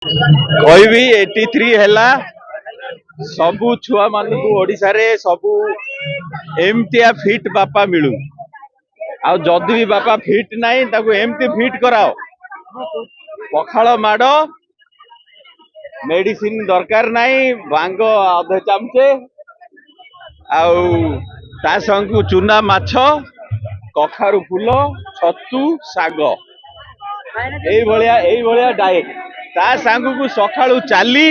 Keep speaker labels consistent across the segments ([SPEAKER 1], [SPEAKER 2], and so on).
[SPEAKER 1] कहबी 83 है सबू छुआ मान ओडिशा रे सबू एमतिया फिट बापा मिलू आ जदि भी बापा फिट नहीं ताको एमती फिट कराओ पखाल माड़ मेडिसिन दरकार नहीं भांग अधे चामचे ता संग चूना माछ कखारु फूल छतु साग ये डाएट ता सांग को सकाळू चाली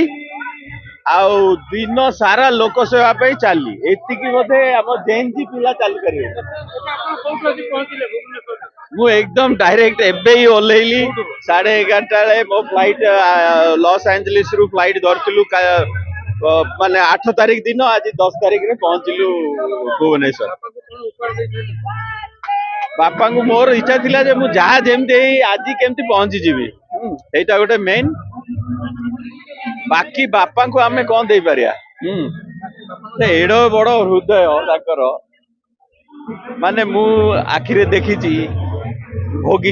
[SPEAKER 1] आउ दिन सारा लोक सेवा पे चाली एतिकी बोधे आम जेएनजी पिला चाली करिवे मु एकदम डायरेक्ट एबे ही ओल्हेली 11:30 मो फ्लाइट लॉस एंजलिस रु फ्लाइट धरतिलु माने 8 तारिख दिन आज 10 तारिख रे पहुंचलु भुवनेश्वर। बापा को मोर इच्छा थिला जे मु जहा जेमते आज केमती पहुंची जीवी एटा गोटे मेन बाकी बापा को आमे कौन दे पारिया एड़ो बड़ हृदय ताकर माने मु आखिरे देखी भोगी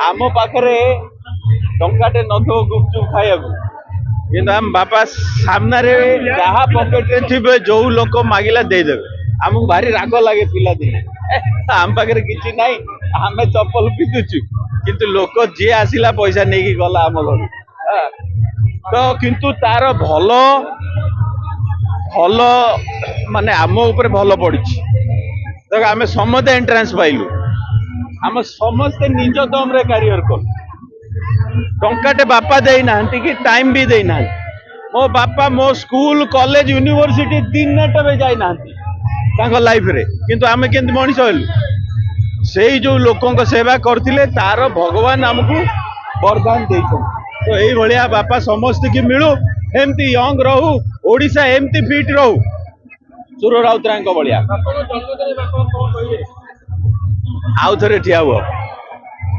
[SPEAKER 1] आम पाखरे टंकाटे नथो गुपचुप खाया कि आम बापा सामना रे जहा पॉकेट रे थिबे जो लोक मागिला दे देबे हमको भारी राग लगे पिला दिने आम पाखे किसी ना आम चप्पल पिंधुचु किंतु लोक जी आसिला पैसा नहीं गला आम घर तो किंतु तार भल भल माने आम ऊपर भल पड़ी तो आम समस्त एंट्रांस पाइलु आम समस्ते निज दम रे कैरियर कल टंकाटे बापा दे ना कि टाइम भी दे ना मो बापा मो स्कूल कॉलेज यूनिवर्सिटी दिन टे जाना लाइफ रे किंतु आमे केंति मनीष हलु से जो लोकों सेवा करथिले तार भगवान हमको वरदान देइछन तो एई भलिया बापा समस्त की मिलू एमती यंग रहू ओडिशा एमती फिट रहू सुर राउतरांक भलिया आउ थरे ठिया हुआ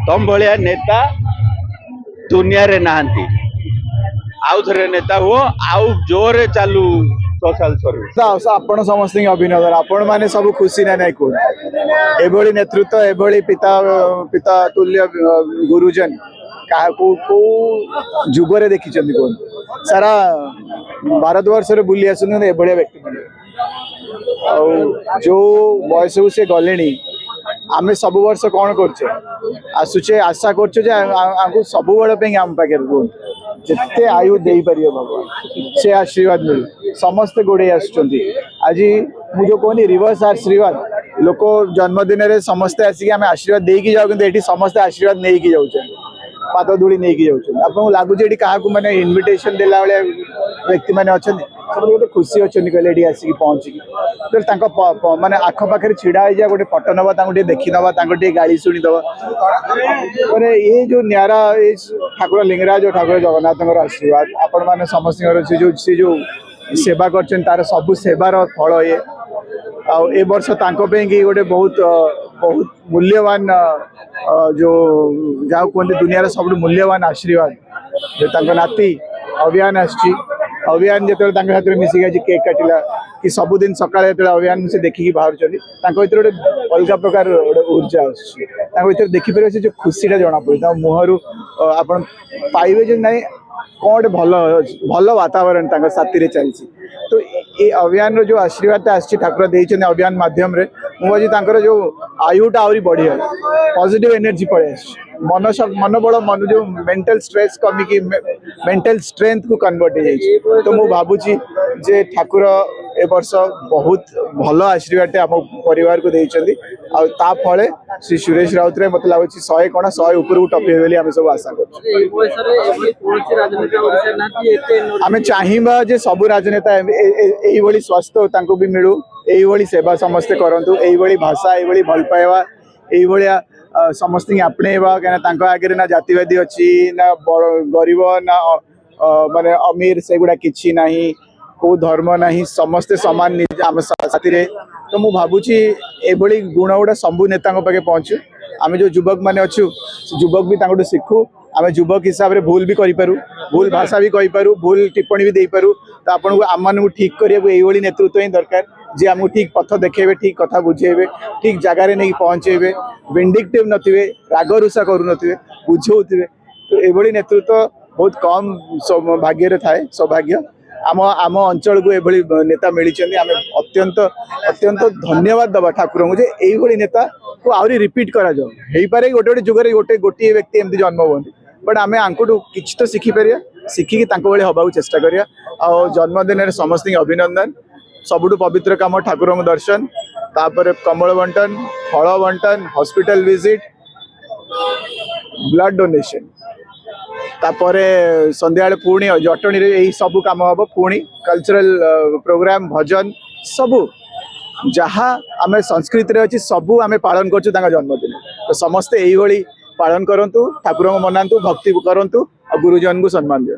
[SPEAKER 1] तम भलिया नेता दुनिया रे नाहंती आउ थरे नेता हुआ आउ जोरे चालू सोशल सर्विस
[SPEAKER 2] आपण समस्त अभिनंदन आपण माने सब खुशी ना नहीं को एभली नेतृत्व एभली पिता पिता तुल्य गुरुजन को जुगरे देखी कौन सारा भारत वर्ष रे बुली आसन एभलिया व्यक्ति माने जो बयस को से गले आमे सब वर्ष कौन करछे आसुचे आशा करछे जे आगु सब बड़ पे आम पाखे जिते आयु दे पारियो भगवान से आशीर्वाद मिलू समस्ते गोड़े आसुचंती आज मुझे कहनी रिवर्स आशीर्वाद लोक जन्मदिन रे समस्ते आसिक आम आशीर्वाद देकी जाऊ कि एठी समस्ते आशीर्वाद नहीं की जाउछन पाद धूली नहीं की जाउछन आपन लागु जे क्या माने इनविटेशन देला वाले व्यक्ति माने अछन सब गोटे खुशी अच्छी कहले एठी आसिक पहुंची तो माने आख पाखे छिड़ा हो जा गोटे फटो नवा देखी नवा गाड़ी शुणी दवा माने ये जो न्यारा ठाकुर लिंगराज और ठाकुर जगन्नाथ आशीर्वाद आपण माने समस्त से जो सेवा कर तार सब सेवार फल ये ए वर्ष कि गोटे बहुत बहुत मूल्यवान जो जहाँ कहते दुनिया सब मूल्यवान आशीर्वाद जो नाती अभियान अभियान जो मिसिक आज केक काटिला कि सबुदिन सका अभियान से देखिकी बाहर गोटे अलग प्रकार ऊर्जा आसर देखिपर से जो खुशी जना पड़े मुहर आप पाइबे जो ना कौन भल भल वातावरण साथी चलती तो ये अभियान जो आशीर्वाद आसी ठाकुर देते अभियान माध्यम मुझे जो आयुटा आहरी बढ़िया पॉजिटिव एनर्जी पड़े मन मनोबल मन जो मेंटल स्ट्रेस कमिकी मेंटल स्ट्रेंथ को कन्वर्ट हो तो मुझे भावुची जे ठाकुर ए वर्ष बहुत भल आशीर्वाद आम परिवार को देते फले श्री सुरेश राउतराय मत लगुच 100 कण 100 ऊपर टपे बोली आम सब आशा करें चाहिए जे सब राजनेता यही स्वास्थ्य भी मिलू यही सेवा समस्ते करंतु यही भाषा यही भल पाइबा यही समस्त आपणेबा कहीं आगे ना जातिवादी अच्छी ना गरीब ना माने अमीर से गुड़ा किछि नाही को धर्म नहीं समस्ते समान आम साथी रे तो मु भावुची एभली गुण गुड़ा सबू नेता पाखे पहुँचू आम जो युवक मैंने अच्छु युवक भी शिखु आम युवक हिसाब से भूल भी करूँ भूल भाषा भी कहींपारू भूल टिप्पणी भी देपारू तो आपन को आम मानू ठीक करने नेतृत्व ही दरकार जी आमको ठीक पथ देखेबे ठीक कथा बुझेबे ठीक जगार नहीं पहुँचेबे विंडिक्टिव नथिबे राग रुषा करू नथिबे बुझौथिबे तो एभली नेतृत्व बहुत कम भाग्य थाए सौभाग्य आम आम अंचल को एभली नेता मिली आम अत्यंत अत्यंत धन्यवाद दबा ठाकुर को जे नेता को आहरी रिपीट करा जाओ पारे गोटे गोटे जुगरे गोटे गोटे व्यक्ति एमती जन्म हुई बट आम आंकु किसी तो शिखिपर शिखिकी हवा चेष्टा करिया आ जन्मदिन में समस्त अभिनंदन सबुठु पवित्र काम ठाकुर दर्शन तापर कमल बंटन फल बंटन हॉस्पिटल विजिट ब्लड डोनेशन तापर संध्या पुणी जटणी यही सबू कम हम पुणी कल्चरल प्रोग्राम भजन सबू जहाँ आम संस्कृति अच्छी सबू आम पालन कर जन्मदिन तो समस्ते यही पालन करंतु ठाकुर को मनातु भक्ति करंतु और गुरुजन को सम्मान दियंतु।